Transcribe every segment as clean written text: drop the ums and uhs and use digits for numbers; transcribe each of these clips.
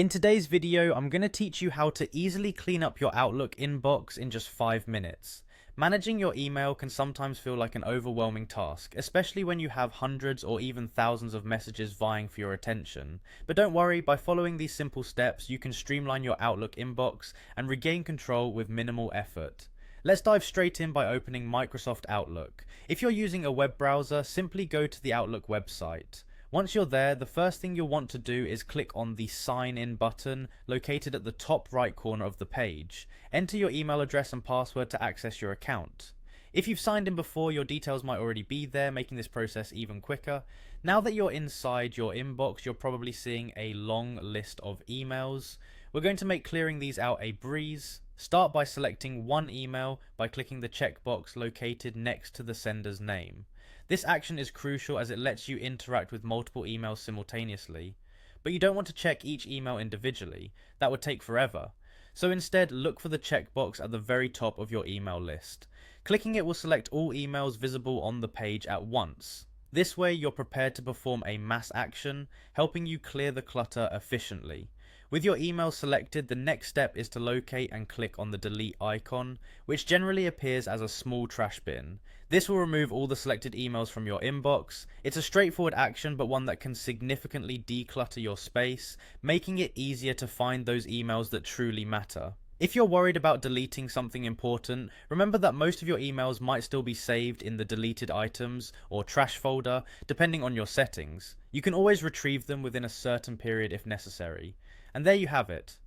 In today's video, I'm going to teach you how to easily clean up your Outlook inbox in just 5 minutes. Managing your email can sometimes feel like an overwhelming task, especially when you have hundreds or even thousands of messages vying for your attention. But don't worry, by following these simple steps, you can streamline your Outlook inbox and regain control with minimal effort. Let's dive straight in by opening Microsoft Outlook. If you're using a web browser, simply go to the Outlook website. Once you're there, the first thing you'll want to do is click on the Sign In button located at the top right corner of the page. Enter your email address and password to access your account. If you've signed in before, your details might already be there, making this process even quicker. Now that you're inside your inbox, you're probably seeing a long list of emails. We're going to make clearing these out a breeze. Start by selecting one email by clicking the checkbox located next to the sender's name. This action is crucial as it lets you interact with multiple emails simultaneously, but you don't want to check each email individually. That would take forever. So instead, look for the checkbox at the very top of your email list. Clicking it will select all emails visible on the page at once. This way, you're prepared to perform a mass action, helping you clear the clutter efficiently. With your email selected, the next step is to locate and click on the delete icon, which generally appears as a small trash bin. This will remove all the selected emails from your inbox. It's a straightforward action, but one that can significantly declutter your space, making it easier to find those emails that truly matter. If you're worried about deleting something important, remember that most of your emails might still be saved in the deleted items or trash folder, depending on your settings. You can always retrieve them within a certain period if necessary. And there you have it.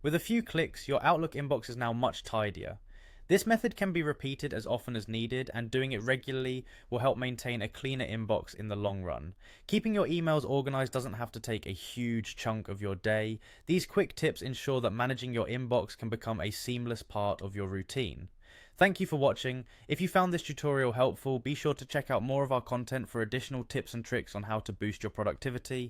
With a few clicks, your Outlook inbox is now much tidier. This method can be repeated as often as needed, and doing it regularly will help maintain a cleaner inbox in the long run. Keeping your emails organized doesn't have to take a huge chunk of your day. These quick tips ensure that managing your inbox can become a seamless part of your routine. Thank you for watching. If you found this tutorial helpful, be sure to check out more of our content for additional tips and tricks on how to boost your productivity.